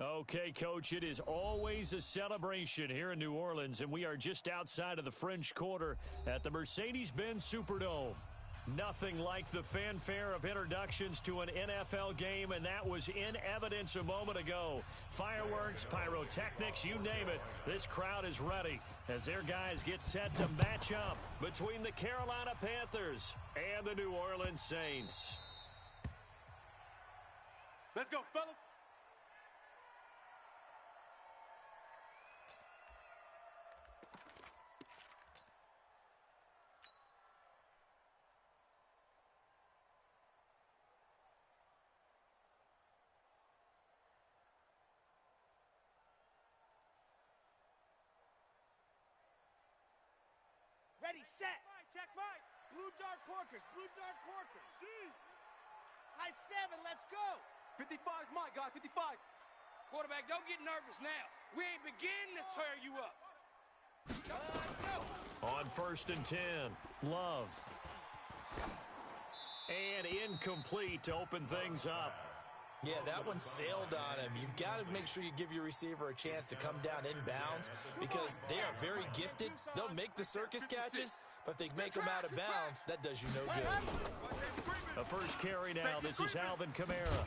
Okay, Coach, it is always a celebration here in New Orleans, and we are just outside of the French Quarter at the Mercedes-Benz Superdome. Nothing like the fanfare of introductions to an NFL game, and that was in evidence a moment ago. Fireworks, pyrotechnics, you name it. This crowd is ready as their guys get set to match up between the Carolina Panthers and the New Orleans Saints. Let's go, fellas. Ready, set. Check right. Blue dark corkers, blue dark corkers. High 7, let's go. 55's Mike, guys, 55. Quarterback, don't get nervous now. We ain't beginning to tear you up. On 1st and 10, Love. And incomplete to open things up. Yeah, that one sailed on him. You've got to make sure you give your receiver a chance to come down inbounds because they are very gifted. They'll make the circus catches, but if they make them out of bounds, that does you no good. The first carry now, this is Alvin Kamara.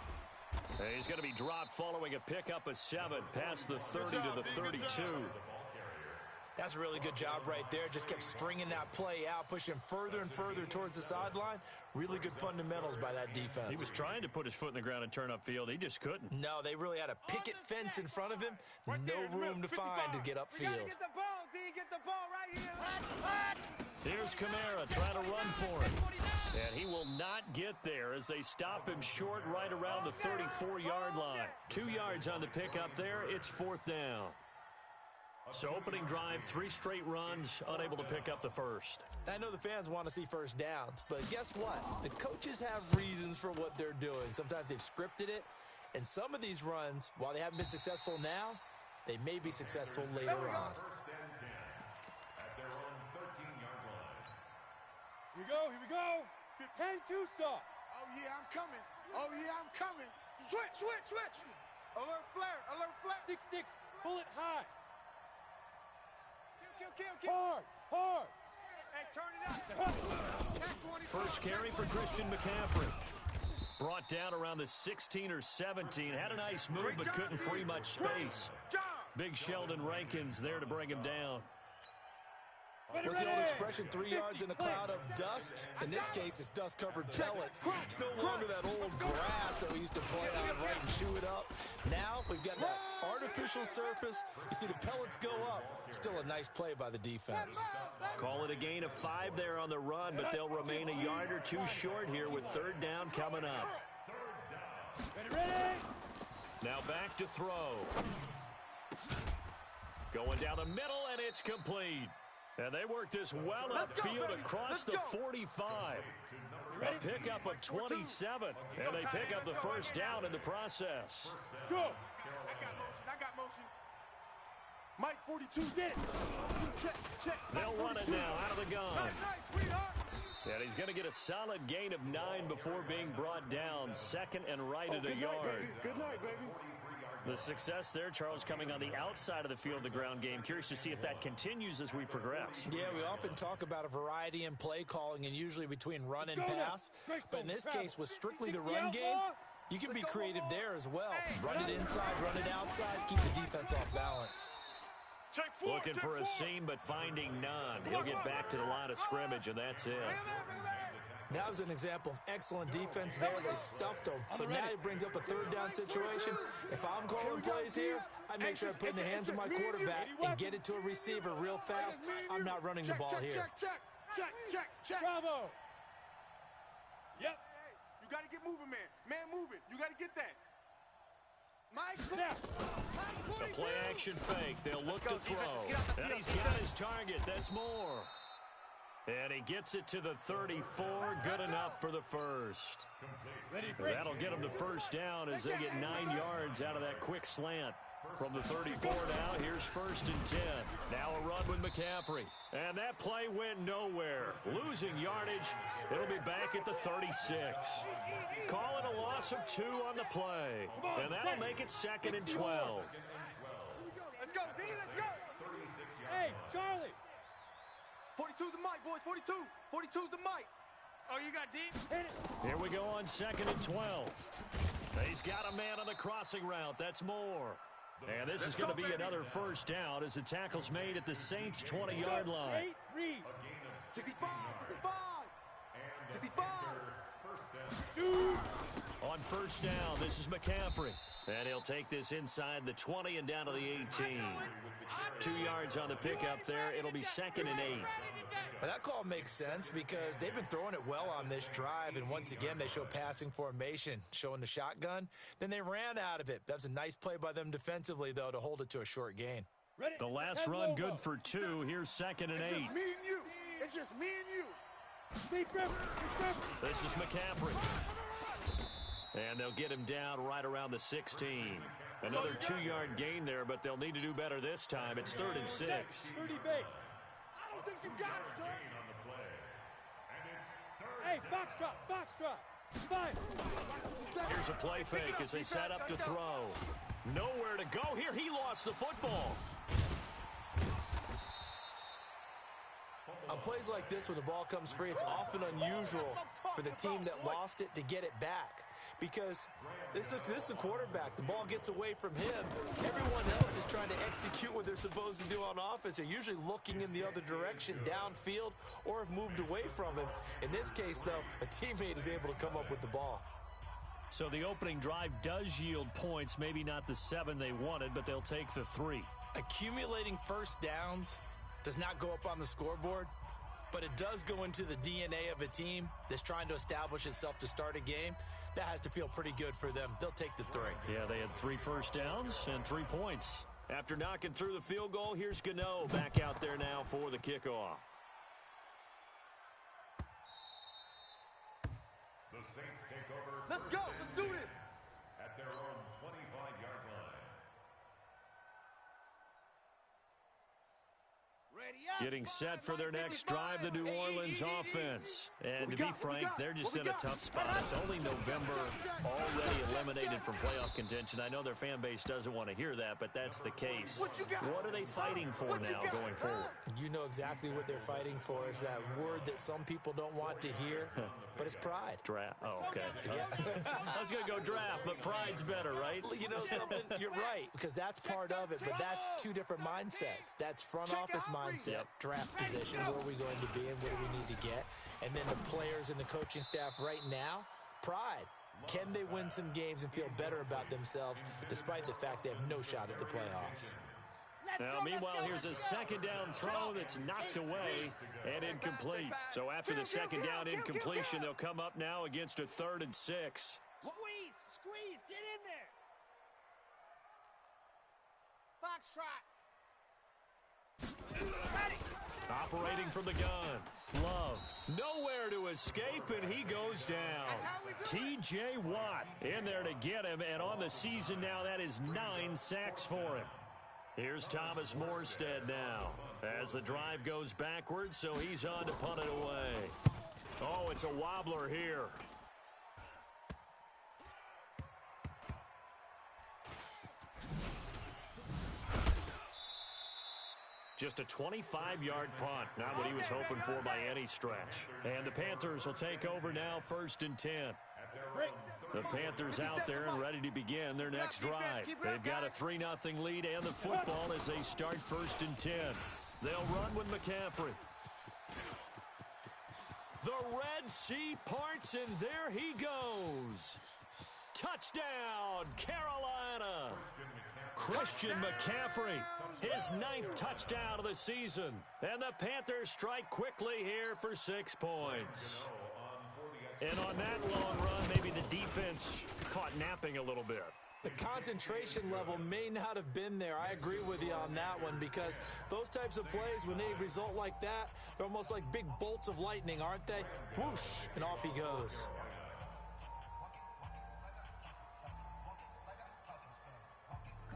He's going to be dropped following a pickup of 7 past the 30 to the 32. That's a really good job right there. Just kept stringing that play out, pushing further and further towards the sideline. Really good fundamentals by that defense. He was trying to put his foot in the ground and turn upfield. He just couldn't. No, they really had a picket fence in front of him. No room to find to get upfield. We gotta get the ball, D. Get the ball right here. Here's Kamara trying to run for it. And he will not get there as they stop him short right around the 34-yard line. 2 yards on the pickup there. It's 4th down. So opening drive, 3 straight runs, unable to pick up the first. I know the fans want to see first downs, but guess what? The coaches have reasons for what they're doing. Sometimes they've scripted it, and some of these runs, while they haven't been successful now, they may be successful later on. Here we go, here we go. 10-2 stop. Oh, yeah, I'm coming. Oh, yeah, I'm coming. Switch, switch, switch. Alert flare, alert flare. 6-6, pull it high. Kill. Hard. Hey, turn it up. First carry for Christian McCaffrey. Brought down around the 16 or 17. Had a nice move, but couldn't free much space. Big Sheldon Rankins there to bring him down. What's the old expression, 3 yards in a cloud of dust? In this case, it's dust-covered pellets. It's no longer that old grass that we used to play on, right, and chew it up. Now, we've got that artificial surface. You see the pellets go up. Still a nice play by the defense. Call it a gain of 5 there on the run, but they'll remain a yard or 2 short here with 3rd down coming up. Ready? Now back to throw. Going down the middle, and it's complete. And they work this well upfield across the 45. A pickup of 27. And they pick up the first down in the process. Go. I got motion. Mike 42, get it. Check. They'll run it now out of the gun. Nice, sweetheart. And he's going to get a solid gain of 9 before being brought down. 2nd and right at a yard. Good night, baby. The success there, Charles, coming on the outside of the field, the ground game. Curious to see if that continues as we progress. Yeah, we often talk about a variety in play calling and usually between run and pass. But in this case, with strictly the run game, you can be creative there as well. Run it inside, run it outside, keep the defense off balance. Looking for a seam, but finding none. He'll get back to the line of scrimmage, and that's it. That was an example of excellent defense there. They stuffed him. So now it brings up a 3rd down situation. If I'm calling plays here, I make sure I put it in the hands of my quarterback and get it to a receiver real fast. I'm not running the ball here. Check. Bravo. Yep. You got to get moving, man. Man moving. You got to get that. Mike, The play action fake. They'll look to throw. And he's got his target. That's more. And he gets it to the 34. Good enough for the first. That'll get him the first down as they get 9 yards out of that quick slant. From the 34 now, here's 1st and 10. Now a run with McCaffrey. And that play went nowhere. Losing yardage. It'll be back at the 36. Call it a loss of 2 on the play. And that'll make it 2nd and 12. Let's go, D, let's go. Hey, Charlie. 42's the mic, boys, 42. 42's the mic. Oh, you got D? Hit it. Here we go on 2nd and 12. He's got a man on the crossing route. That's Moore. And this is going to be another 1st down as the tackle's made at the Saints' 20-yard line. Reed. 65, 65. 65. Shoot. On 1st down, this is McCaffrey. And he'll take this inside the 20 and down to the 18. 2 yards on the pickup there. It'll be 2nd and 8. Well, that call makes sense because they've been throwing it well on this drive, and once again they show passing formation, showing the shotgun. Then they ran out of it. That was a nice play by them defensively, though, to hold it to a short gain. The last run good for 2. Here's 2nd and 8. It's just me and you. It's just me and you. This is McCaffrey. And they'll get him down right around the 16. Another 2-yard gain there, but they'll need to do better this time. It's 3rd and 6. 30 base. I don't think you got it, son. Hey, box drop. 5. Here's a play fake as they set up to throw. Nowhere to go here. He lost the football. On plays like this, when the ball comes free, it's often unusual for the team that lost it to get it back. Because this is the quarterback. The ball gets away from him. Everyone else is trying to execute what they're supposed to do on offense. They're usually looking in the other direction, downfield, or have moved away from him. In this case, though, a teammate is able to come up with the ball. So the opening drive does yield points. Maybe not the 7 they wanted, but they'll take the 3. Accumulating 1st downs does not go up on the scoreboard, but it does go into the DNA of a team that's trying to establish itself to start a game. That has to feel pretty good for them. They'll take the 3. Yeah, they had 3 1st downs and 3 points. After knocking through the field goal, here's Gano back out there now for the kickoff. The Saints take over. Let's go. Let's do this. At their own 25-yard line. Ready up. Getting set for their next drive, the New Orleans offense. And to be frank, they're just in a tough spot. It's only November, already eliminated from playoff contention. I know their fan base doesn't want to hear that, but that's the case. What are they fighting for now going forward? You know exactly what they're fighting for is that word that some people don't want to hear, but it's pride. Draft. Oh, okay. I was going to go draft, but pride's better, right? You know something? You're right, because that's part of it, but that's 2 different mindsets. That's front office mindset, draft position, where are we going to be and what do we need to get? And then the players and the coaching staff right now, pride. Can they win some games and feel better about themselves despite the fact they have no shot at the playoffs? Now, meanwhile, here's a 2nd down throw that's knocked away and incomplete. So after the 2nd down incompletion, they'll come up now against a 3rd and 6. Squeeze, get in there. Foxtrot. Ready. Operating from the gun. Love. Nowhere to escape, and he goes down. T.J. Watt in there to get him, and on the season now, that is 9 sacks for him. Here's Thomas Morstead now as the drive goes backwards, so he's on to punt it away. Oh, it's a wobbler here. Just a 25-yard punt, not what he was hoping for by any stretch. And the Panthers will take over now, 1st and 10. The Panthers out there and ready to begin their next drive. They've got a 3-0 lead and the football as they start 1st and 10. They'll run with McCaffrey. The Red Sea parts, and there he goes. Touchdown, Carolina. Christian McCaffrey, his 9th touchdown of the season. And the Panthers strike quickly here for 6 points. And on that long run, maybe the defense caught napping a little bit. The concentration level may not have been there. I agree with you on that one because those types of plays, when they result like that, they're almost like big bolts of lightning, aren't they? Whoosh, and off he goes.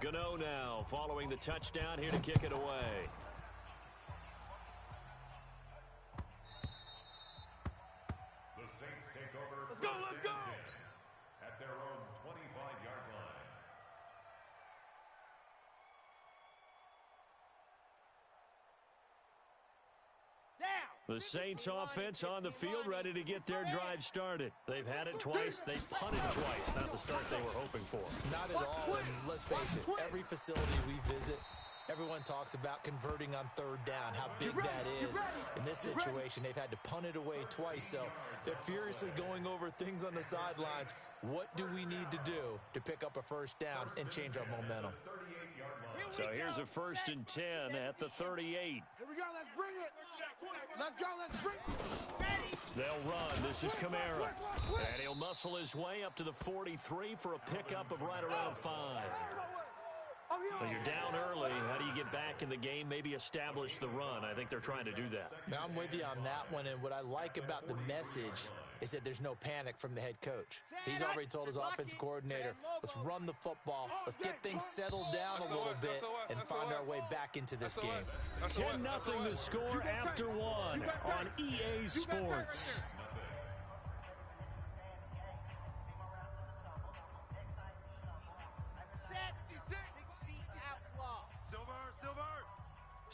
Gano now following the touchdown here to kick it away. The Saints take over. Let's go, let's go. At their own 25-yard line. The Saints offense on the field ready to get their drive started. They've had it twice. They punted twice. Not the start they were hoping for. Not at all, and let's face it, every facility we visit, everyone talks about converting on third down, how big that is. In this situation, they've had to punt it away twice, so they're furiously going over things on the sidelines. What do we need to do to pick up a first down and change our momentum? So here's a 1st and 10 at the 38. Here we go, let's bring it. Let's go, let's bring it. Ready. They'll run. This is Kamara. And he'll muscle his way up to the 43 for a pickup of right around 5. Well, you're down early. How do you get back in the game? Maybe establish the run. I think they're trying to do that. Now, I'm with you on that one, and what I like about the message is that there's no panic from the head coach. He's already told his offensive coordinator, let's run the football, let's get things settled down a little bit and find our way back into this game. 10-0 the score after 1 on EA Sports.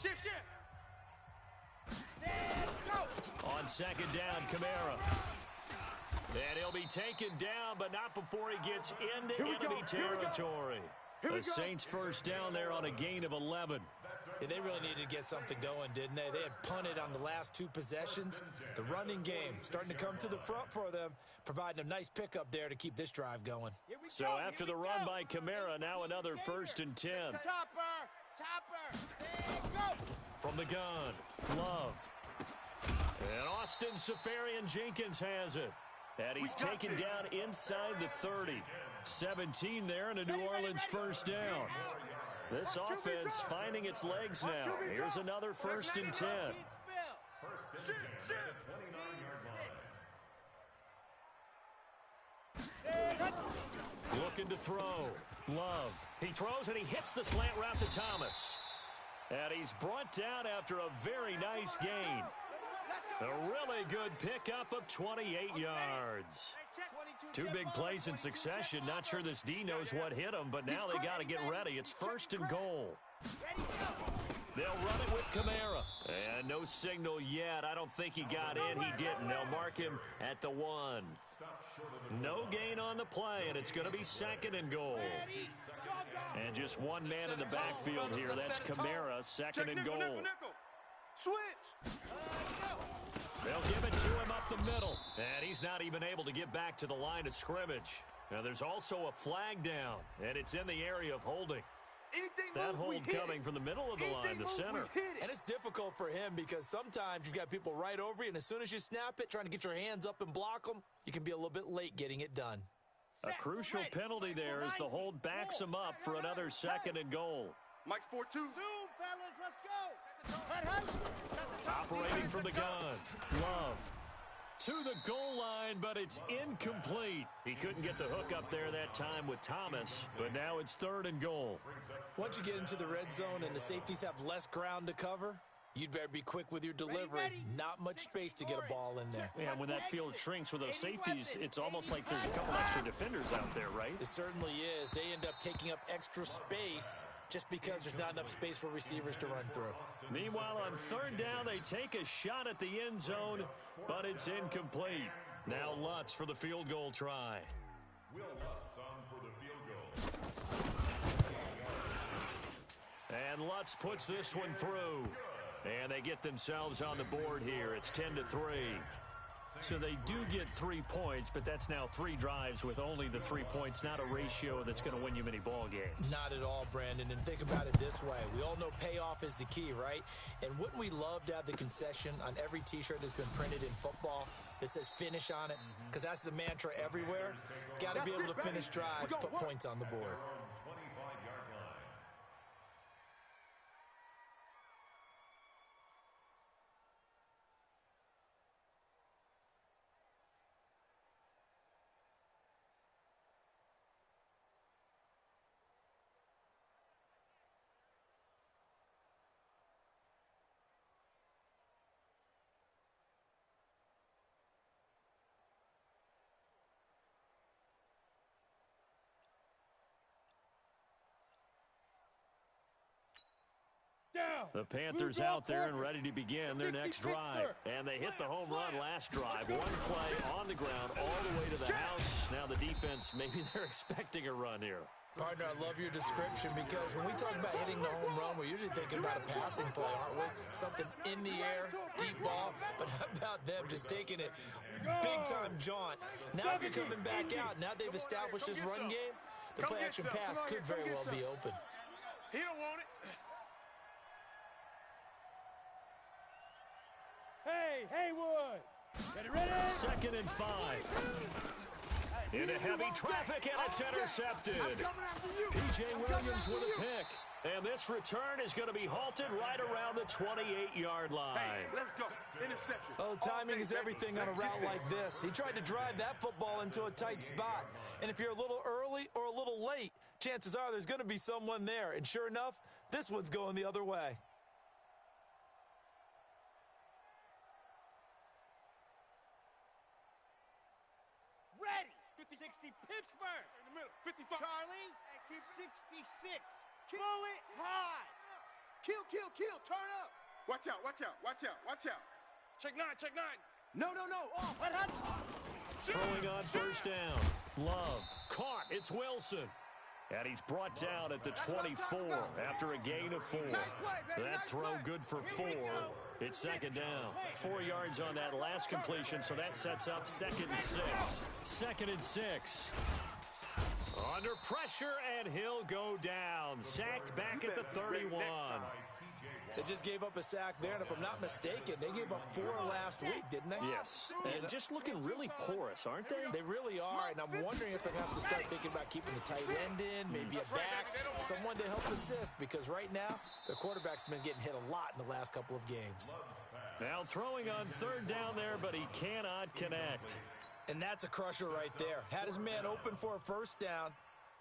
Shift. On 2nd down, Kamara. And he'll be taken down, but not before he gets into enemy territory. The Saints first down there on a gain of 11. Yeah, they really needed to get something going, didn't they? They had punted on the last 2 possessions. The running game starting to come to the front for them, providing a nice pickup there to keep this drive going. So after the run by Kamara, now another 1st and 10. Topper, go! From the gun, Love. And Austin Safarian-Jenkins has it. And he's taken down inside the 30. 17 there and a New Orleans first down. This offense finding its legs now. Here's another 1st and 10. Looking to throw. Love. He throws and he hits the slant route to Thomas. And he's brought down after a very nice gain. A really good pickup of 28 yards. 2 big plays in succession. Not sure this D knows what hit him, but now they got to get ready. It's 1st and goal. They'll run it with Kamara. And no signal yet. I don't think he got in. He didn't. They'll mark him at the 1. No gain on the play, and it's going to be 2nd and goal. And just one man in the backfield here. That's Kamara, 2nd and goal. Switch. They'll give it to him up the middle. And he's not even able to get back to the line of scrimmage. Now there's also a flag down, and it's in the area of holding. That hold coming from the middle of the line, the center. And it's difficult for him because sometimes you've got people right over you, and as soon as you snap it, trying to get your hands up and block them, you can be a little bit late getting it done. A crucial penalty there as the hold backs him up for another 2nd and goal. Mike's 4-2. Zoom, fellas, let's go. Operating from the gun. Love. To the goal line, but it's incomplete. He couldn't get the hook up there that time with Thomas, but now it's 3rd and goal. Once you get into the red zone and the safeties have less ground to cover, you'd better be quick with your delivery. Not much space to get a ball in there. Yeah, when that field shrinks with those safeties, it's almost like there's a couple extra defenders out there, right? It certainly is. They end up taking up extra space just because there's not enough space for receivers to run through. Meanwhile, on 3rd down, they take a shot at the end zone, but it's incomplete. Now Lutz for the field goal try. Will Lutz on for the field goal. And Lutz puts this one through. And they get themselves on the board here. It's 10-3. So they do get 3 points, but that's now 3 drives with only the 3 points, not a ratio that's going to win you many ball games. Not at all, Brandon. And think about it this way. We all know payoff is the key, right? And wouldn't we love to have the concession on every T-shirt that's been printed in football that says finish on it? Because that's the mantra everywhere. Got to be able to finish drives, put points on the board. The Panthers out there and ready to begin their next drive. And they hit the home run last drive. One play on the ground all the way to the house. Now the defense, maybe they're expecting a run here. Partner, I love your description because when we talk about hitting the home run, we're usually thinking about a passing play, aren't we? Something in the air, deep ball. But how about them just taking it big-time jaunt? Now if you're coming back out, now they've established this run game, the play-action pass could very well be open. He don't want it. Hey, Haywood! Get it ready! 2nd and 5. Into heavy traffic, and it's intercepted. P.J. Williams with a pick. And this return is going to be halted right around the 28-yard line. Hey, let's go. Interception. Oh, timing is everything on a route like this. He tried to drive that football into a tight spot. And if you're a little early or a little late, chances are there's going to be someone there. And sure enough, this one's going the other way. Ready! 60 Pittsburgh! In the middle. 55. Charlie, keep 66. Throw it high! Kill. Turn up. Watch out. Check 9, check 9. No. Oh, what happened? Throwing on 1st down. Love. Caught. It's Wilson. And he's brought down at the 24 after a gain of 4. That throw good for 4. It's 2nd down. 4 yards on that last completion, so that sets up 2nd and 6. 2nd and 6. Under pressure, and he'll go down. Sacked back at the 31. They just gave up a sack there, and if I'm not mistaken, they gave up 4 last week, didn't they? Yes. And just looking really porous, aren't they? They really are, and I'm wondering if they're going to have to start thinking about keeping the tight end in, maybe a back, someone to help assist, because right now, their quarterback's been getting hit a lot in the last couple of games. Now throwing on 3rd down there, but he cannot connect. And that's a crusher right there. Had his man open for a 1st down,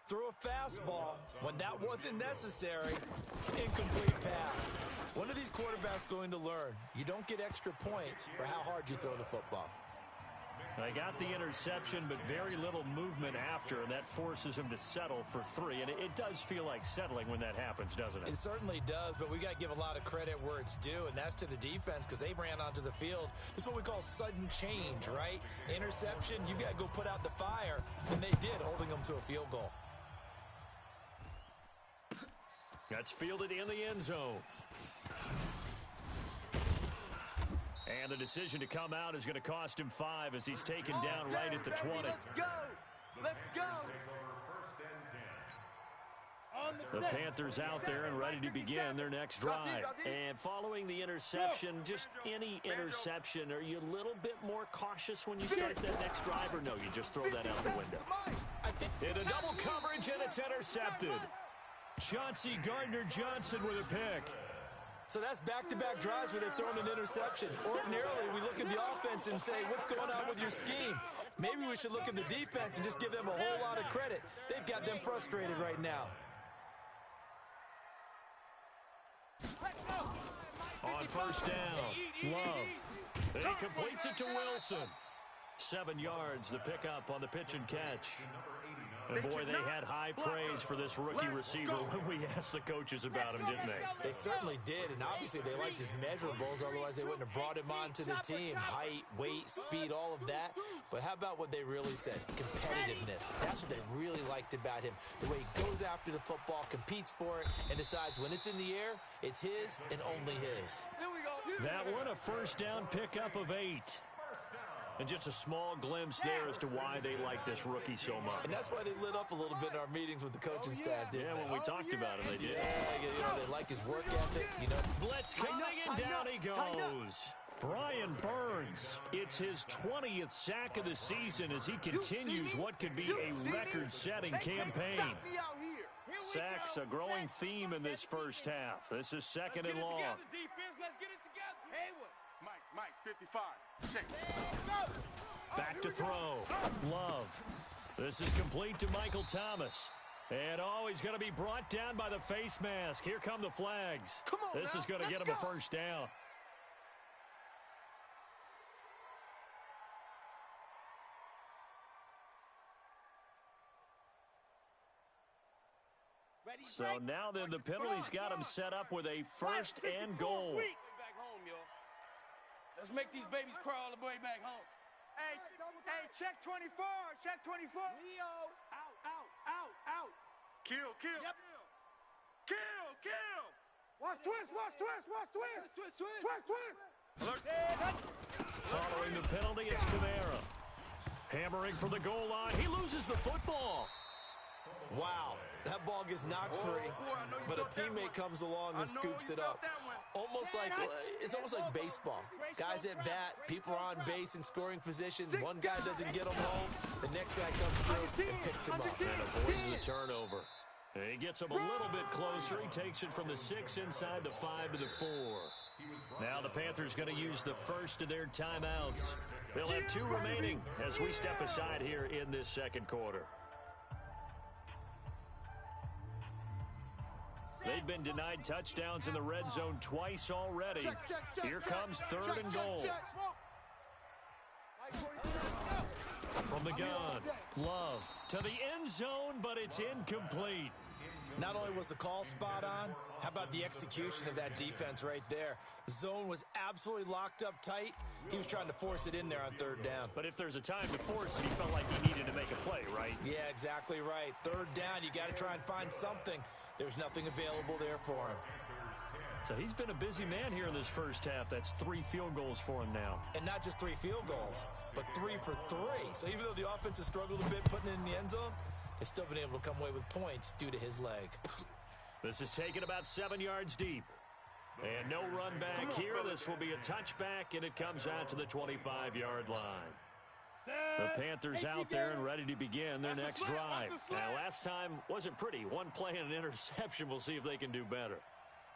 threw a fastball when that wasn't necessary, incomplete pass. When are these quarterbacks going to learn? You don't get extra points for how hard you throw the football. They got the interception, but very little movement after, and that forces him to settle for 3. And it does feel like settling when that happens, doesn't it? It certainly does, but we got to give a lot of credit where it's due, and that's to the defense because they ran onto the field. This is what we call sudden change, right? Interception, you got to go put out the fire, and they did, holding them to a field goal. That's fielded in the end zone. And the decision to come out is going to cost him 5 as he's taken down right at the 20. Let's go. The Panthers out there and ready to begin their next drive. And following the interception, just any interception, are you a little bit more cautious when you start that next drive, or no, you just throw that out the window? Into double coverage, and it's intercepted. Chauncey Gardner-Johnson with a pick. So that's back-to-back drives where they've thrown an interception. Ordinarily, we look at the offense and say, what's going on with your scheme? Maybe we should look at the defense and just give them a whole lot of credit. They've got them frustrated right now. On 1st down, Love. And he completes it to Wilson. 7 yards, the pickup on the pitch and catch. And boy, they had high praise for this rookie receiver when we asked the coaches about him, didn't they? They certainly did, and obviously they liked his measurables, otherwise they wouldn't have brought him onto the team. Height, weight, speed, all of that. But how about what they really said? Competitiveness. That's what they really liked about him. The way he goes after the football, competes for it, and decides when it's in the air, it's his and only his. That one a 1st down pickup of 8. And just a small glimpse there as to why they like this rookie so much. And that's why they lit up a little bit in our meetings with the coaching staff, didn't they? When we talked about him, they did. Yeah, they like his work ethic, Blitz coming, and down he goes. Brian Burns, it's his 20th sack of the season as he continues what could be a record-setting campaign. Sacks a growing theme in this first half. This is 2nd and long. Defense, let's get it together. Haywood. Mike, 55. Check. Back to throw. Love. This is complete to Michael Thomas. And, he's going to be brought down by the face mask. Here come the flags. This is going to get him a 1st down. So now then, the penalty's got him set up with a first and goal. Back home, yo. Let's make these babies cry all the way back home. Hey, check 24, check 24. Leo, out. Kill. Yep. Kill. Watch twist. Alert. Following the penalty, it's Kamara. Hammering for the goal line. He loses the football. Wow, that ball gets knocked free, but a teammate comes along and scoops it up. It's almost like baseball. Guys at bat, people are on base in scoring position. One guy doesn't get him home, the next guy comes through and picks him up. And avoids the turnover. And he gets him a little bit closer. He takes it from the 6 inside the 5 to the 4. Now the Panthers going to use the first of their timeouts. They'll have 2 remaining as we step aside here in this second quarter. They've been denied touchdowns in the red zone twice already. Here comes 3rd and goal. From the gun, Love to the end zone, but it's incomplete. Not only was the call spot on, how about the execution of that defense right there? The zone was absolutely locked up tight. He was trying to force it in there on 3rd down. But if there's a time to force it, he felt like he needed to make a play, right? Yeah, exactly right. 3rd down, you got to try and find something. There's nothing available there for him. So he's been a busy man here in this first half. That's 3 field goals for him now. And not just 3 field goals, but 3 for 3. So even though the offense has struggled a bit putting it in the end zone, they've still been able to come away with points due to his leg. This is taken about 7 yards deep. And no run back here. This will be a touchback, and it comes out to the 25-yard line. The Panthers out there and ready to begin their next drive. Now, last time wasn't pretty. 1 play and an interception. We'll see if they can do better.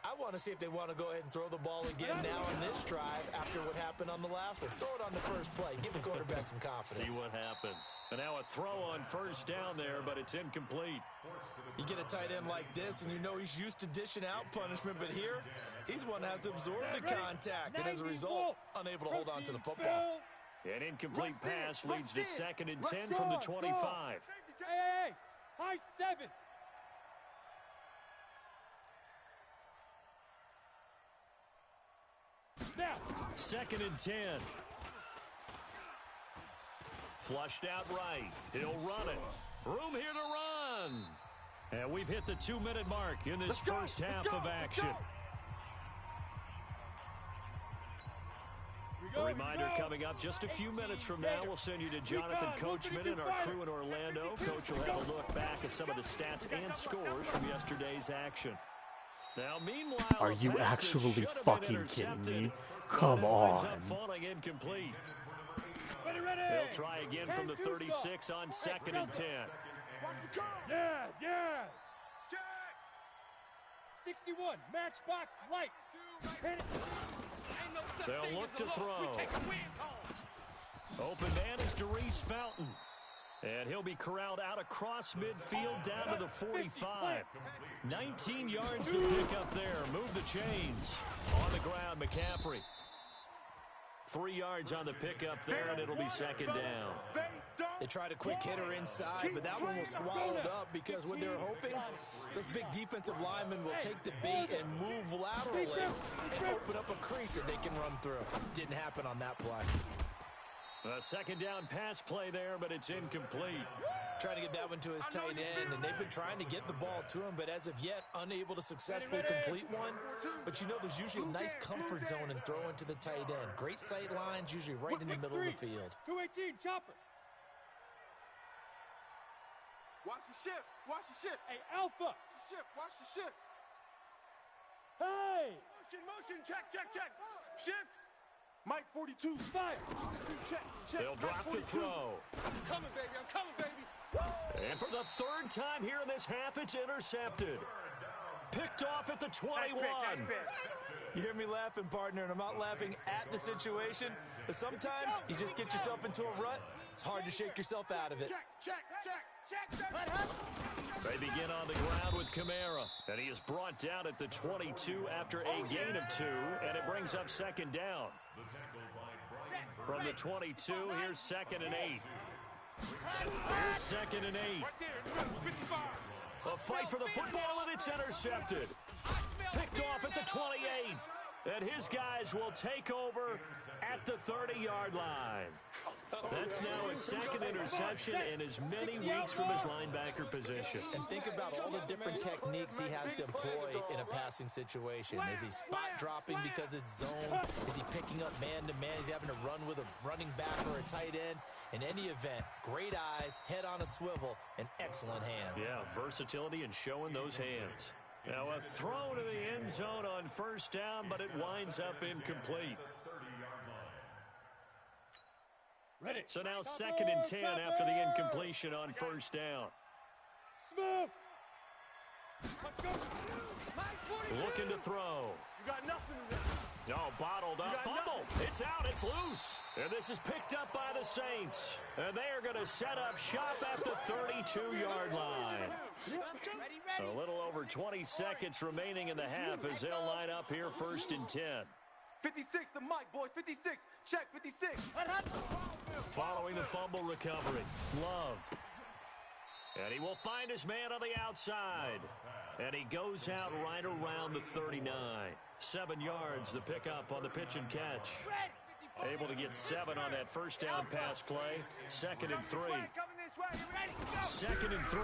I want to see if they want to go ahead and throw the ball again now in this drive after what happened on the last one. Throw it on the first play. Give the quarterback some confidence. See what happens. And now a throw on first down there, but it's incomplete. You get a tight end like this, and you know he's used to dishing out punishment, but here, he's one that has to absorb the contact, and as a result, unable to hold on to the football. An incomplete pass leads to 2nd and 10 from the 25. Hey, high 7. Now, 2nd and 10. Flushed out right. He'll run it. Room here to run. And we've hit the 2-minute mark in this first half of action. A reminder coming up just a few minutes from now. We'll send you to Jonathan Coachman and our crew in Orlando. Coach will have a look back at some of the stats and scores from yesterday's action. Now, meanwhile, are you actually fucking kidding me? Come on. Incomplete. They'll try again from the 36 on 2nd and 10. Yes. 61, matchbox lights. They'll look to throw. Open man is Darius Fountain. And he'll be corralled out across midfield down to the 45. 19 yards to pick up there. Move the chains. On the ground, McCaffrey. 3 yards on the pickup there, and it'll be 2nd down. They tried a quick hitter inside, but that one was swallowed up because what they were hoping, those big defensive linemen will take the bait and move laterally and open up a crease that they can run through. Didn't happen on that play. A 2nd down pass play there, but it's incomplete. Trying to get that one to his tight end, and they've been trying to get the ball to him, but as of yet, unable to successfully complete one. But you know there's usually a nice comfort zone in throwing to the tight end. Great sight lines, usually right in the middle of the field. 218, chopper. Watch the shift. Hey, Alpha. Watch the shift. Hey. Motion, check. Shift. Mike 42. 5. Check. They'll drop to throw. I'm coming, baby. Woo! And for the 3rd time here in this half, it's intercepted. Picked off at the 21. Nice pick. You hear me laughing, partner, and I'm not laughing at the situation, but sometimes you just get yourself into a rut. It's hard to shake yourself out of it. Check. They begin on the ground with Kamara, and he is brought down at the 22 after a gain of 2, and it brings up 2nd down. From the 22, here's 2nd and 8. Here's 2nd and 8. A fight for the football, and it's intercepted. Picked off at the 28. And his guys will take over at the 30-yard line. That's now his second interception in as many weeks from his linebacker position. And think about all the different techniques he has to employ in a passing situation. Is he spot dropping because it's zone? Is he picking up man-to-man? He's having to run with a running back or a tight end. In any event, great eyes, head on a swivel, and excellent hands. Yeah, versatility and showing those hands. Now a throw to the end zone on first down, but it winds up incomplete. Ready. So now 2nd and 10 after the incompletion on first down. Smooth. Looking to throw. You got nothing to do. No, bottled up. Fumble. It's out. It's loose. And this is picked up by the Saints. And they are going to set up shop at the 32-yard line. Ready. A little over 20 seconds remaining in the half as they'll line up here 1st and 10. 56 to Mike, boys. 56. Check 56. Following the fumble recovery, Love. And he will find his man on the outside. And he goes out right around the 39. 7 yards, the pickup on the pitch and catch. Able to get 7 on that first down pass play. 2nd and 3. 2nd and 3.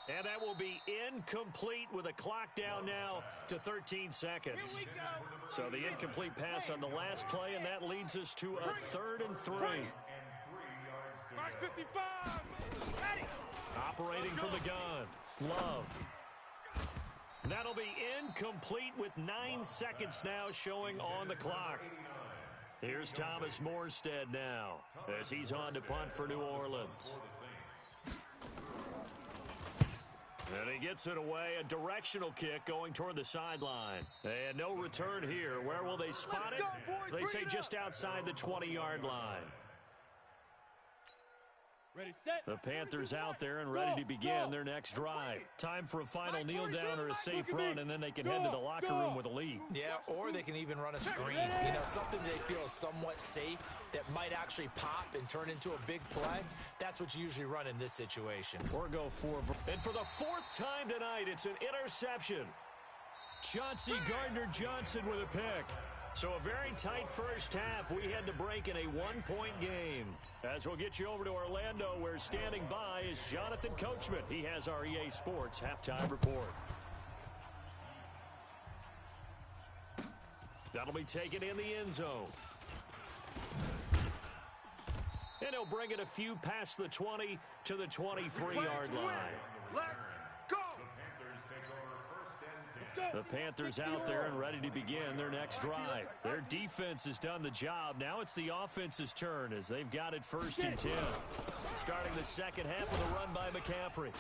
And that will be incomplete with a clock down now to 13 seconds. So the incomplete pass on the last play, and that leads us to a 3rd and 3. Mark 55. Ready. Operating from the gun, Love. That'll be incomplete with 9 seconds now showing on the clock. Here's Thomas Morstead now as he's on to punt for New Orleans. And he gets it away, a directional kick going toward the sideline. And no return here. Where will they spot it? They say just outside the 20-yard line. Ready, set. The Panthers out there and ready to begin their next drive. Time for a final kneel down or a safe run, and then they can head to the locker room with a lead. Yeah, or they can even run a screen. You know, something they feel is somewhat safe that might actually pop and turn into a big play. That's what you usually run in this situation. Or go for. And for the 4th time tonight, it's an interception. Chauncey Gardner-Johnson with a pick. So a very tight first half. We had to break in a 1-point game. As we'll get you over to Orlando, where standing by is Jonathan Coachman. He has our EA Sports halftime report. That'll be taken in the end zone. And he'll bring it a few past the 20 to the 23-yard line. Let's go. The Panthers out there and ready to begin their next drive. Their defense has done the job. Now it's the offense's turn as they've got it 1st and 10. Starting the second half with a run by McCaffrey.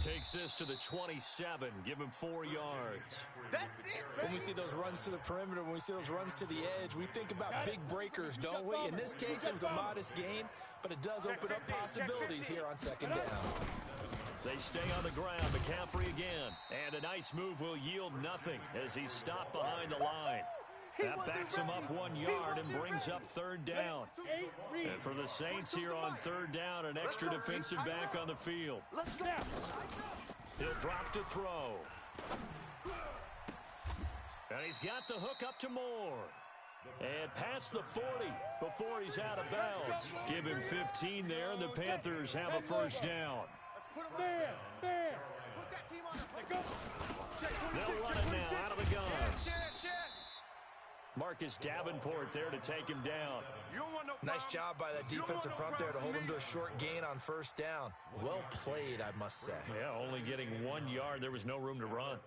Takes this to the 27. Give him 4 yards. That's it, baby. When we see those runs to the perimeter, when we see those runs to the edge, we think about big breakers, don't we? In this case, it was a modest gain, but it does open up possibilities here on 2nd down. They stay on the ground. McCaffrey again. And a nice move will yield nothing as he's stopped behind the line. That backs him up 1 yard and brings up 3rd down. And for the Saints here on 3rd down, an extra defensive back on the field. Let's go. He'll drop to throw. And he's got the hook up to Moore. And past the 40 before he's out of bounds. Give him 15 there, and the Panthers have a 1st down. Put him there. There. Put that team on the Go. They'll run it now out of the gun. Marcus Davenport there to take him down. You don't want no Nice job by that defensive front there to hold him to a short gain on 1st down. Well played, I must say. Yeah, only getting 1 yard. There was no room to run.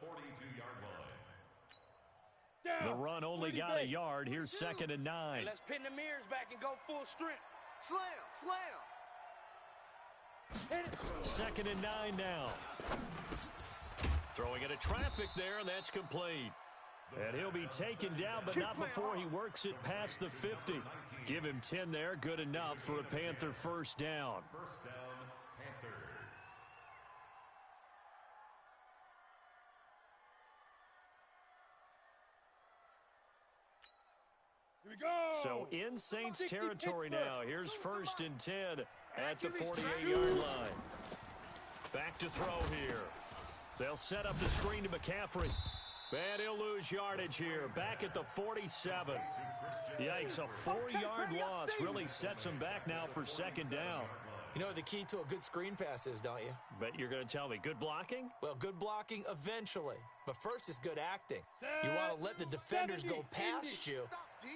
The run only got a yard. Here's 2nd and 9. Let's pin the mirrors back and go full strength. Slam. 2nd and 9 now. Throwing into traffic there, and that's complete. And he'll be taken down, but not before he works it past the 50. Give him 10 there. Good enough for a Panther 1st down. Panthers. Here we go. So in Saints territory now. Here's 1st and 10 at the 48-yard line. Back to throw here. They'll set up the screen to McCaffrey. And he'll lose yardage here. Back at the 47. Yikes, a 4-yard loss really sets him back now for second down. You know what the key to a good screen pass is, don't you? But you're going to tell me, good blocking? Well, good blocking eventually. But first is good acting. You want to let the defenders go past you,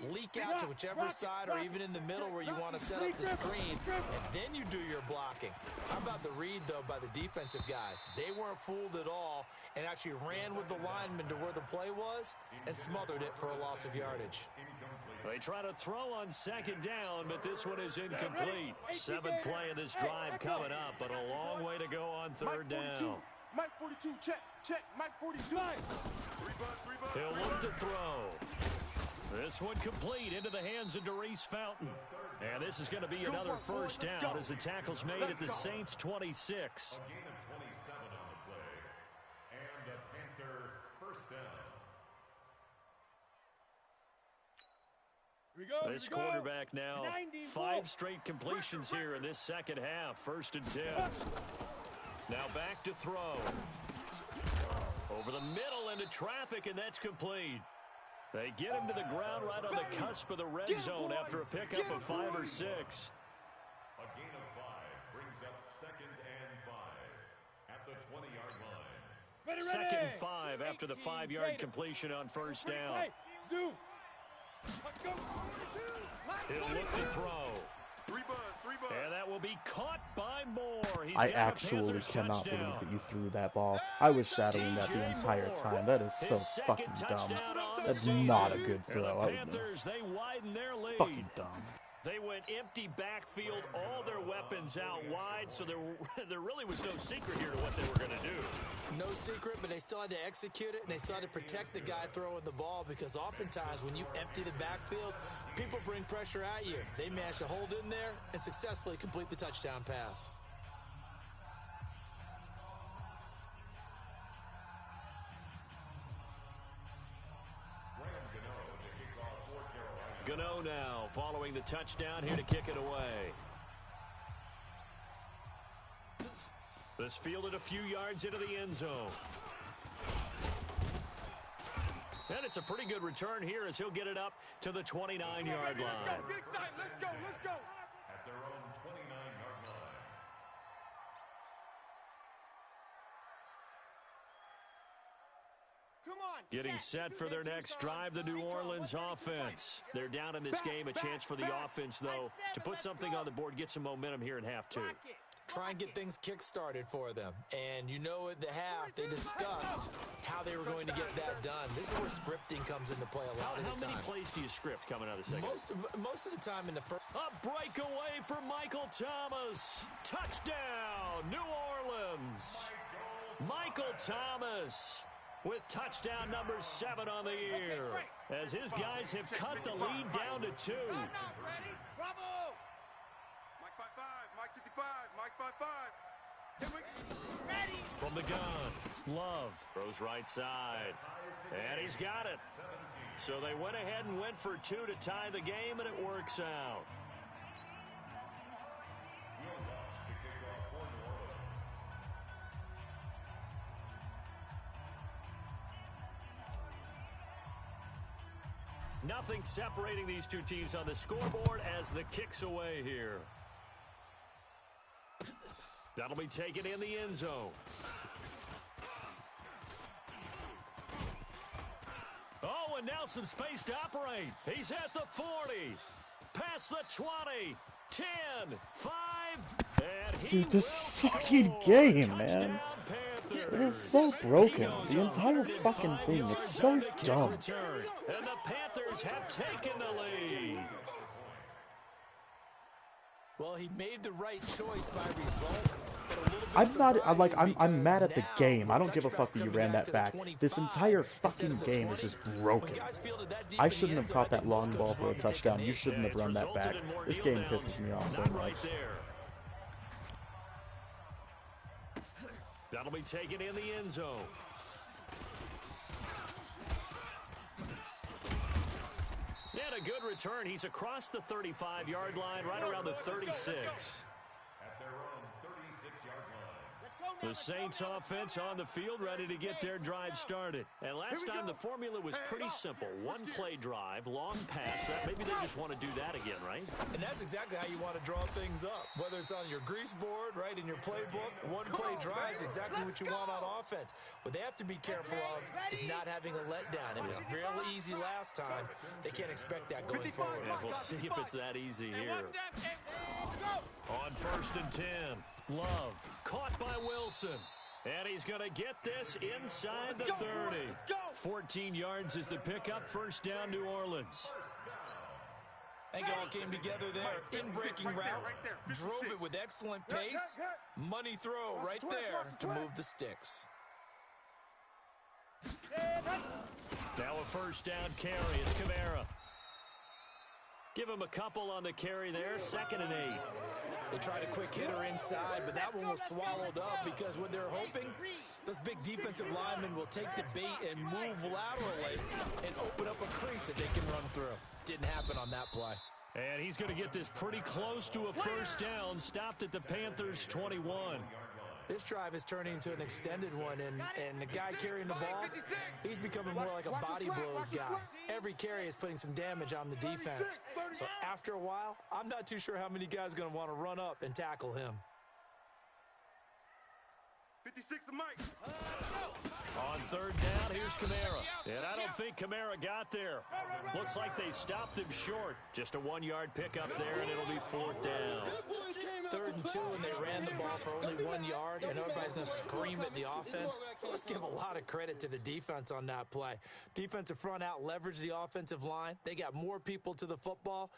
leak out to whichever side or even in the middle where you want to set up the screen, and then you do your blocking. How about the read, though, by the defensive guys? They weren't fooled at all and actually ran with the lineman to where the play was and smothered it for a loss of yardage. They try to throw on second down, but this one is incomplete. Seventh play of this drive coming up, but a long way to go on third down. Mike 42, check, Mike 42. He'll look to throw. This one complete into the hands of Darius Fountain. And this is going to be another first down as the tackle's made at the Saints' 26. A gain of 27 on the play. And a Panther first down. This quarterback now, 5 straight completions here in this second half. 1st and 10. Now back to throw. Over the middle into traffic, and that's complete. They get him to the ground right on the cusp of the red zone after a pickup of 5 or 6. A gain of 5 brings up 2nd and 5 at the 20-yard line. Second and 5 after the 5-yard completion on first down. He'll look to throw. And that will be caught by Moore. I actually cannot believe that you threw that ball. I was shadowing that the entire time. That is so fucking dumb. That's not a good throw. The Panthers, they widen their lead. Fucking dumb. They went empty backfield, all their weapons out wide, so there really was no secret here to what they were going to do. No secret, but they still had to execute it, and they still had to protect the guy throwing the ball, because oftentimes when you empty the backfield, people bring pressure at you. They managed to hold in there and successfully complete the touchdown pass. Gano now following the touchdown here to kick it away. This fielded a few yards into the end zone. And it's a pretty good return here as he'll get it up to the 29-yard line. Let's go. At their own 29-yard line. Come on. Getting set for their next drive, the New Orleans offense. They're down in this game. A chance for the offense, though, to put something on the board, get some momentum here in half 2. Try and get things kick-started for them. And you know at the half, they discussed how they were going to get that done. This is where scripting comes into play a lot of the time. How many plays do you script coming out of the second? Most of the time in the first. A breakaway for Michael Thomas. Touchdown, New Orleans. Michael Thomas with touchdown number 7 on the year, as his guys have cut the lead down to 2. Bravo! Mike 55, Mike 55, Mike 55. Ready! From the gun, Love throws right side, and he's got it. So they went ahead and went for 2 to tie the game, and it works out. Nothing separating these two teams on the scoreboard as the kick's away here. That'll be taken in the end zone. Oh, and now some space to operate. He's at the 40, past the 20, 10, 5, and he Dude, this fucking game, man. It is so broken. The entire fucking thing. It's so dumb. And the Panthers have taken the lead. Well, he made the right choice by result. I'm mad at the game. I don't give a fuck that you ran that back. This entire fucking game is just broken. I shouldn't have caught that long ball for a touchdown. You shouldn't have run that back. This game pisses me off so much. That'll be taken in the end zone. And a good return. He's across the 35-yard line, right around the 36. The Saints offense on the field, ready to get their drive started. And last time the formula was pretty simple. One play drive, long pass. Maybe they just want to do that again, right? And that's exactly how you want to draw things up. Whether it's on your grease board, right, in your playbook, one play drive is exactly what you want on offense. What they have to be careful of is not having a letdown. It was real easy last time. They can't expect that going forward. Yeah, we'll see if it's that easy here. On 1st and 10. Love, caught by Wilson. And he's going to get this inside the 30. 14 yards is the pickup. First down, New Orleans. I think it all came together there. In-breaking route, drove it with excellent pace. Money throw right there to move the sticks. Now a first down carry. It's Kamara. Give him a couple on the carry there. 2nd and 8. They tried a quick hitter inside, but that one was swallowed up because what they're hoping, those big defensive linemen will take the bait and move laterally and open up a crease that they can run through. Didn't happen on that play. And he's going to get this pretty close to a first down. Stopped at the Panthers' 21. This drive is turning into an extended one, and the guy carrying the ball, he's becoming more like a body blows guy. Every carry is putting some damage on the defense. So after a while, I'm not too sure how many guys are going to want to run up and tackle him. 56 to Mike. On 3rd down, here's Kamara. And I don't think Kamara got there. Looks like they stopped him short. Just a 1-yard pickup there, and it'll be 4th down. 3rd and 2, and they ran the ball for only 1 yard, and everybody's going to scream at the offense. Let's give a lot of credit to the defense on that play. Defensive front out leveraged the offensive line. They got more people to the football.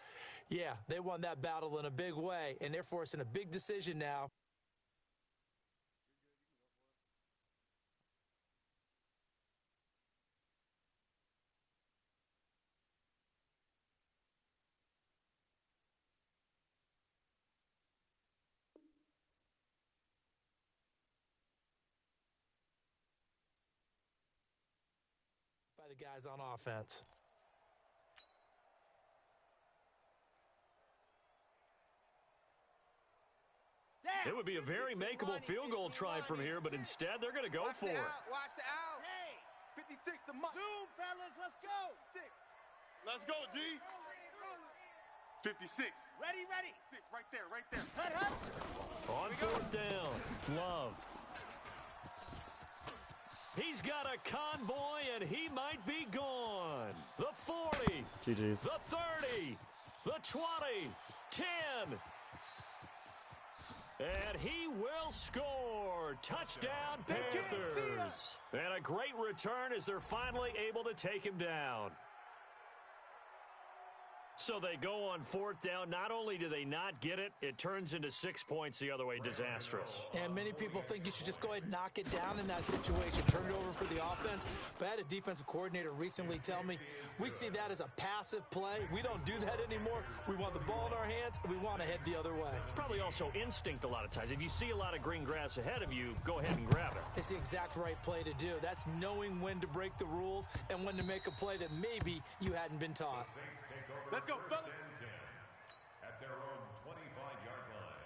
Yeah, they won that battle in a big way, and they're forcing a big decision now. By the guys on offense. It would be a very makeable field goal try from here, but instead they're going to go for it. Watch the out. Hey. 56 to Mike. Zoom, fellas. Let's go. Let's go, D. 56. Ready. 6, right there, right there. Hut. On 4th down, Love. He's got a convoy, and he might be gone. The 40. GG's. The 30. The 20. 10. And he will score. Touchdown, Panthers. And a great return as they're finally able to take him down. So they go on 4th down. Not only do they not get it, it turns into 6 points the other way. Disastrous. And many people think you should just go ahead and knock it down in that situation, turn it over for the offense. But I had a defensive coordinator recently tell me, we see that as a passive play. We don't do that anymore. We want the ball in our hands, and we want to head the other way. It's probably also instinct a lot of times. If you see a lot of green grass ahead of you, go ahead and grab it. It's the exact right play to do. That's knowing when to break the rules and when to make a play that maybe you hadn't been taught. Let's go, fellas. At their own 25-yard line.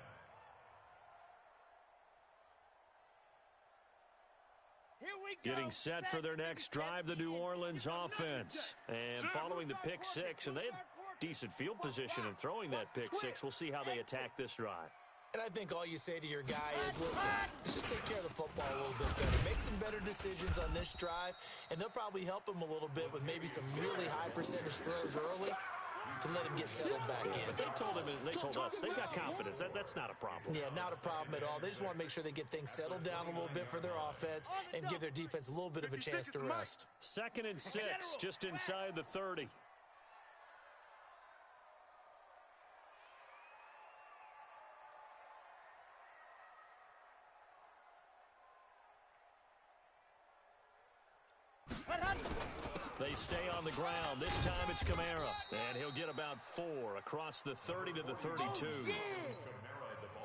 Here we go. Getting set for their next drive, the New Orleans offense. And following the pick 6, and they had decent field position in throwing that pick 6. We'll see how they attack this drive. And I think all you say to your guy is, listen, let's just take care of the football a little bit better. Make some better decisions on this drive, and they'll probably help him a little bit with maybe some really high percentage throws early to let him get settled back in. But they told us they've got confidence. That's not a problem. Yeah, not a problem at all. They just want to make sure they get things settled down a little bit for their offense and give their defense a little bit of a chance to rest. 2nd and 6, just inside the 30. They stay on the ground. This time it's Kamara. And he'll get about 4 across the 30 to the 32.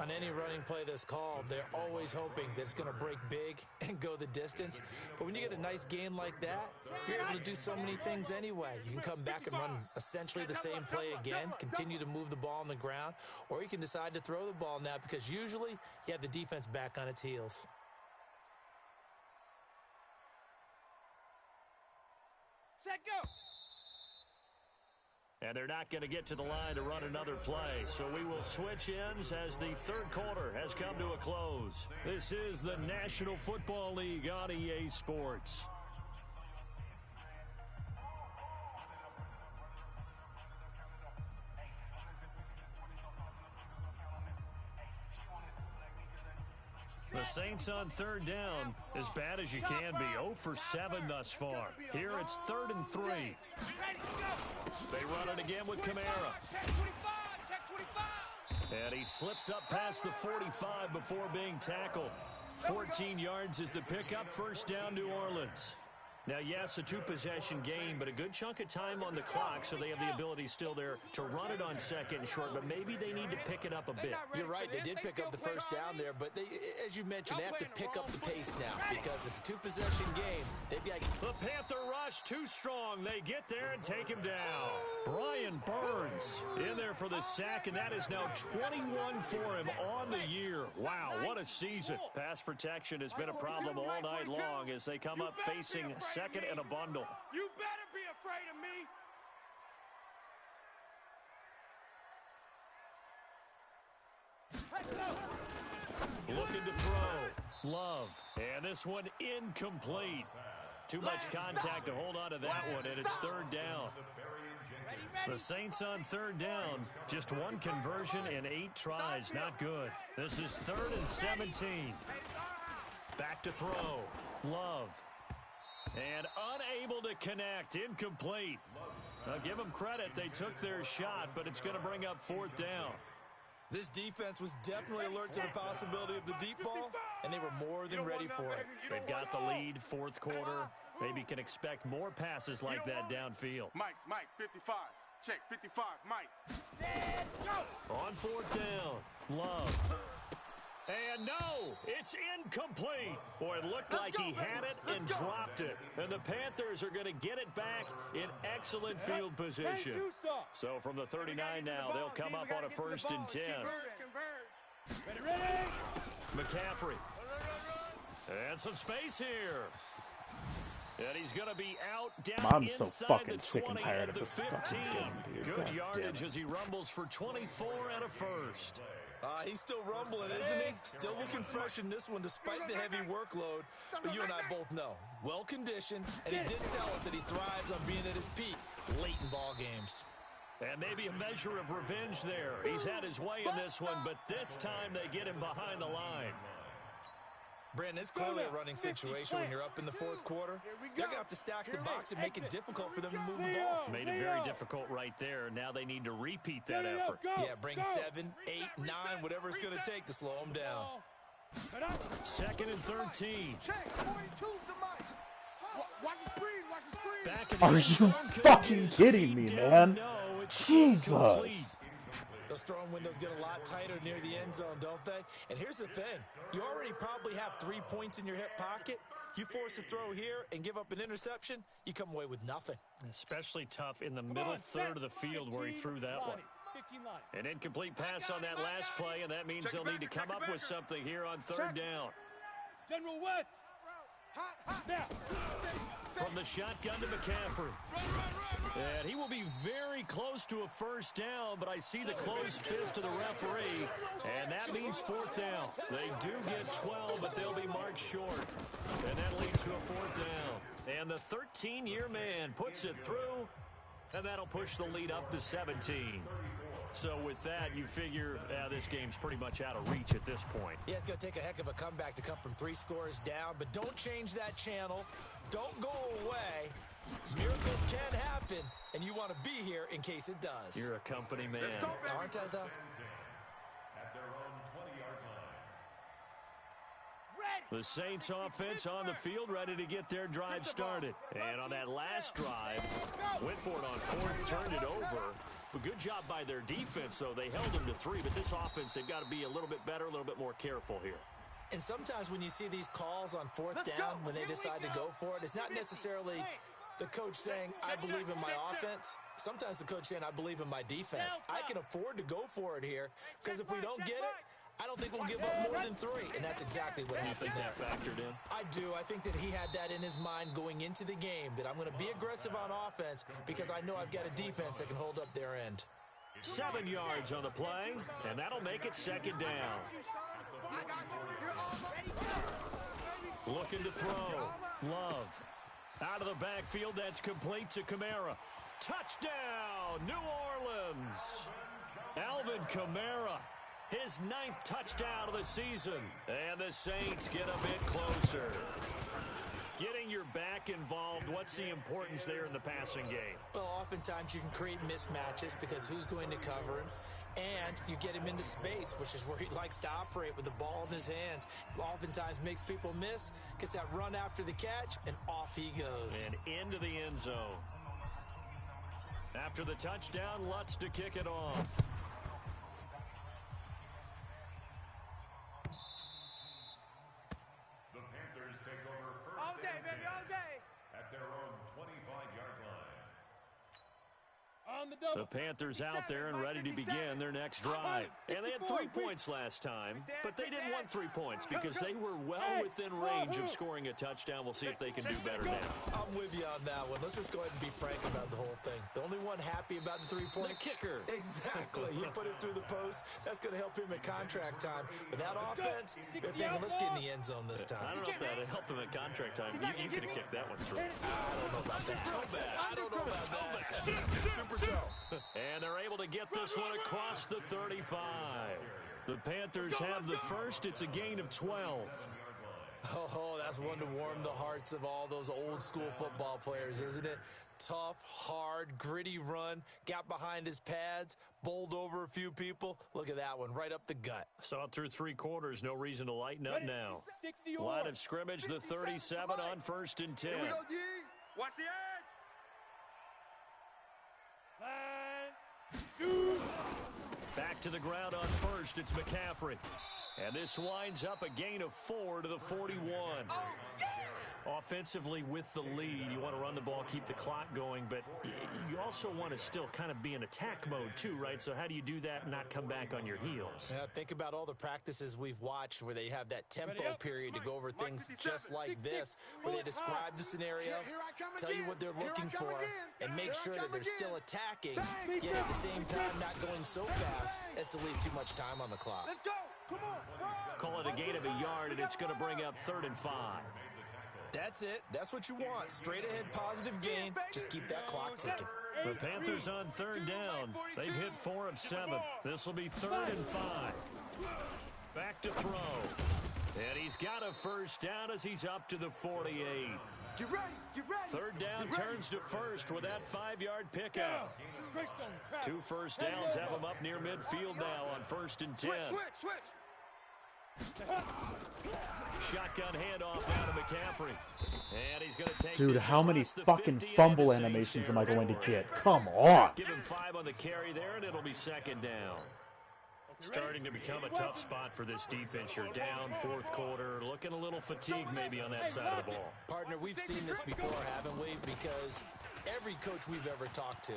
On any running play that's called, they're always hoping that it's going to break big and go the distance. But when you get a nice game like that, you're able to do so many things anyway. You can come back and run essentially the same play again, continue to move the ball on the ground, or you can decide to throw the ball now because usually you have the defense back on its heels. Set, go. And they're not going to get to the line to run another play. So we will switch ends as the third quarter has come to a close. This is the National Football League on EA Sports. The Saints on third down, as bad as you can be, 0 for 7 thus far. Here it's 3rd and 3. They run it again with Kamara. Check 25. And he slips up past the 45 before being tackled. 14 yards is the pickup, first down New Orleans. Now, yes, a two-possession game, but a good chunk of time on the clock, so they have the ability still there to run it on second and short, but maybe they need to pick it up a bit. You're right, they did pick up the first down there, but they, as you mentioned, they have to pick up the pace now because it's a two-possession game. They've got the Panther rush too strong. They get there and take him down. Brian Burns in there for the sack, and that is now 21 for him on the year. Wow, what a season. Pass protection has been a problem all night long as they come up facing second and a bundle. You better be afraid of me. Looking to throw. Love. And this one incomplete. Too much contact to hold on to that one, and it's third down. The Saints on third down. Just one conversion in 8 tries. Not good. This is 3rd and 17. Back to throw. Love. And unable to connect. Incomplete. Now give them credit. They took their shot, but it's going to bring up 4th down. This defense was definitely alert to the possibility of the deep ball, and they were more than ready for it. They've got the lead, 4th quarter. Maybe can expect more passes like that downfield. Mike, 55. Check, 55, Mike. Set, go. On 4th down, Love. And no, it's incomplete. Boy, it looked like he had it and dropped it. And the Panthers are going to get it back in excellent field position. So from the 39 now, they'll come up on a 1st and 10. Ready. McCaffrey. And some space here. And he's going to be out down I'm so fucking sick and tired of this fucking game, dude. Good God yardage as he rumbles for 24 and a first. He's still rumbling, isn't he? Still looking fresh in this one despite the heavy workload. But you and I both know, well-conditioned, and he did tell us that he thrives on being at his peak late in ball games. And maybe a measure of revenge there. He's had his way in this one, but this time they get him behind the line. Brandon, it's clearly a running situation when you're up in the 4th quarter. They're going to have to stack the box and make it difficult for them to move the ball. Made it very difficult right there. Now they need to repeat that effort. Yeah, bring 7, 8, 9, whatever it's going to take to slow them down. 2nd and 13. Check, 42's the mic. Watch the screen, Back in Are the you fucking kidding me, man? No, it's Jesus. incomplete. Those throwing windows get a lot tighter near the end zone, don't they? And here's the thing. You already probably have 3 points in your hip pocket. You force a throw here and give up an interception, you come away with nothing. Especially tough in the middle third of the field where he threw that one. An incomplete pass on that last play, and that means they'll need to come up with something here on 3rd down. General West. Now. From the shotgun to McCaffrey. And he will be very close to a 1st down, but I see the closed fist of the referee, and that means 4th down. They do get 12, but they'll be marked short. And that leads to a 4th down. And the 13-year man puts it through, and that'll push the lead up to 17. So with that, you figure this game's pretty much out of reach at this point. Yeah, it's going to take a heck of a comeback to come from 3 scores down, but don't change that channel. Don't go away. Miracles can happen, and you want to be here in case it does. You're a company man. Aren't I, though? At their own 20-yard line. The Saints offense on the field, ready to get their drive started. And on that last drive, went for it on 4th, turned it over. A good job by their defense, though. They held them to 3, but this offense, they've got to be a little bit better, a little bit more careful here. And sometimes when you see these calls on 4th down, when they decide to go for it, it's not necessarily the coach saying, I believe in my offense. Sometimes the coach saying, I believe in my defense. I can afford to go for it here because if we don't get it, I don't think we'll give up more than 3, and that's exactly what happened there. That factored in? I do. I think that he had that in his mind going into the game, that I'm going to be aggressive on offense because I know I've got a defense that can hold up their end. 7 yards on the play, and that'll make it second down. Looking to throw. Love. Out of the backfield, that's complete to Kamara. Touchdown, New Orleans. Alvin Kamara, his 9th touchdown of the season. And the Saints get a bit closer. Getting your back involved, what's the importance there in the passing game? Well, oftentimes you can create mismatches because who's going to cover him? And you get him into space, which is where he likes to operate with the ball in his hands. Oftentimes makes people miss, gets that run after the catch, and off he goes. And into the end zone. After the touchdown, Lutz to kick it off. The Panthers take over first All day, and baby, 10 all day. at their own 25-yard line. The Panthers out there and ready to begin their next drive. And they had 3 points last time, but they didn't want 3 points because they were well within range of scoring a touchdown. We'll see if they can do better now. I'm with you on that one. Let's just go ahead and be frank about the whole thing. The only one happy about the 3-point? The kicker. Exactly. He put it through the post. That's going to help him at contract time. But that offense, they're thinking, let's get in the end zone this time. I don't know if that helped him at contract time. You could have kicked that one through. I don't know about that. I don't know about that. Super toe. And they're able to get this one across the 35. The Panthers have the first. It's a gain of 12. Oh, that's one to warm the hearts of all those old school football players, isn't it? Tough, hard, gritty run, got behind his pads, bowled over a few people. Look at that one, right up the gut. Saw it through 3 quarters, no reason to lighten up now. Line of scrimmage, the 37 on 1st and 10. Here we go, G. Watch the edge. Back to the ground on 1st, it's McCaffrey. And this winds up a gain of 4 to the 41. Offensively with the lead, you want to run the ball, keep the clock going, but you also want to still kind of be in attack mode too, right? So how do you do that and not come back on your heels? Yeah, think about all the practices we've watched where they have that tempo period to go over things just like this, where they describe the scenario, tell you what they're looking for, and make sure that they're still attacking, yet at the same time not going so fast as to leave too much time on the clock. Let's go. Come on. Call it a gain of a yard, and it's going to bring up 3rd and 5. That's it. That's what you want. Straight ahead positive gain. Just keep that clock ticking. The Panthers on 3rd down. They've hit 4 of 7. This will be 3rd and 5. Back to throw. And he's got a first down as he's up to the 48. Get ready. Get ready. 3rd down turns to 1st with that 5-yard pickup. 2 first downs have him up near midfield now on 1st and 10. Switch. Shotgun handoff now to McCaffrey. And he's going to take Dude, this how many across the fucking 50 fumble into animations Saints am I going to territory. get? Come on. Give him 5 on the carry there, and it'll be 2nd down. Starting to become a tough spot for this defense. You're down 4th quarter, looking a little fatigued maybe on that side of the ball. Partner, we've seen this before, haven't we? Because every coach we've ever talked to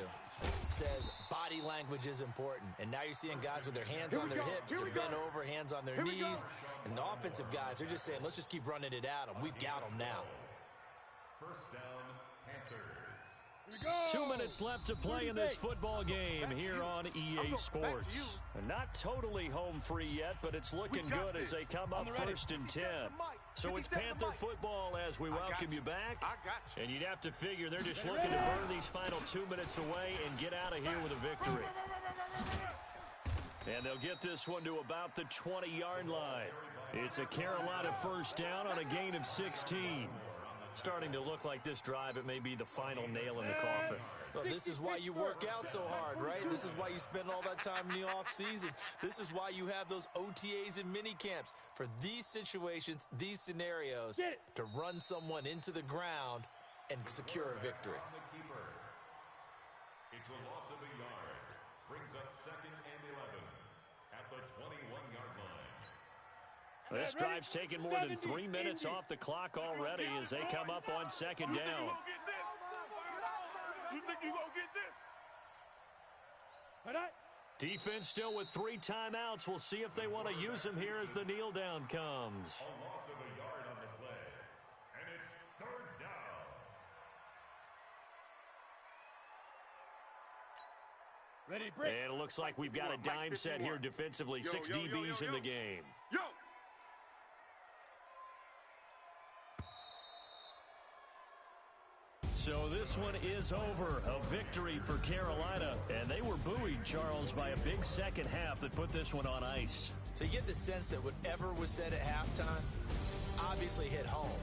says body language is important. And now you're seeing guys with their hands on their hips, they're bent over, hands on their knees. And the offensive guys, they're just saying, let's just keep running it at them. We've got them now. First down, Panthers. 2 minutes left to play in this football game here on EA Sports. Not totally home free yet, but it's looking good as they come up 1st and 10. So it's Panther football as we welcome you back. And you'd have to figure they're just looking to burn these final 2 minutes away and get out of here with a victory. And they'll get this one to about the 20-yard line. It's a Carolina first down on a gain of 16. Starting to look like this drive, it may be the final nail in the coffin. Well, this is why you work out so hard, right? This is why you spend all that time in the offseason. This is why you have those OTAs and mini camps for these situations, these scenarios, to run someone into the ground and secure a victory. It's a loss of a yard. Brings up 2nd and 11 at the 21-yard line. This drive's taken more than 3 minutes off the clock already as they come up on 2nd down. You think you gonna get this? All right. Defense still with 3 timeouts. We'll see if they want to use them here as the kneel down comes. A loss of a yard on the play. And it's 3rd down. Ready to break. And it looks like we've got a dime set here defensively. 6 DBs in the game. Yo! So this one is over. A victory for Carolina. And they were buoyed, Charles, by a big second half that put this one on ice. So you get the sense that whatever was said at halftime obviously hit home.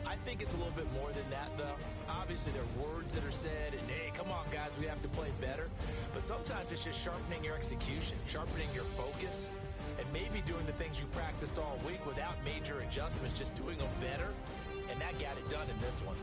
I think it's a little bit more than that, though. Obviously, there are words that are said, and, hey, come on, guys, we have to play better. But sometimes it's just sharpening your execution, sharpening your focus, and maybe doing the things you practiced all week without major adjustments, just doing them better. And that got it done in this one.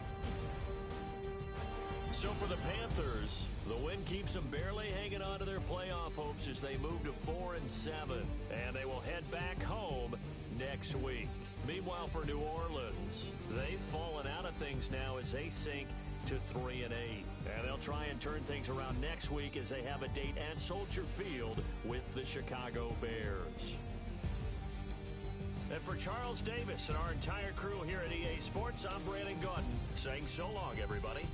So for the Panthers, the win keeps them barely hanging on to their playoff hopes as they move to 4-7. And they will head back home next week. Meanwhile, for New Orleans, they've fallen out of things now as they sink to 3-8. And they'll try and turn things around next week as they have a date at Soldier Field with the Chicago Bears. And for Charles Davis and our entire crew here at EA Sports, I'm Brandon Gautin saying so long, everybody.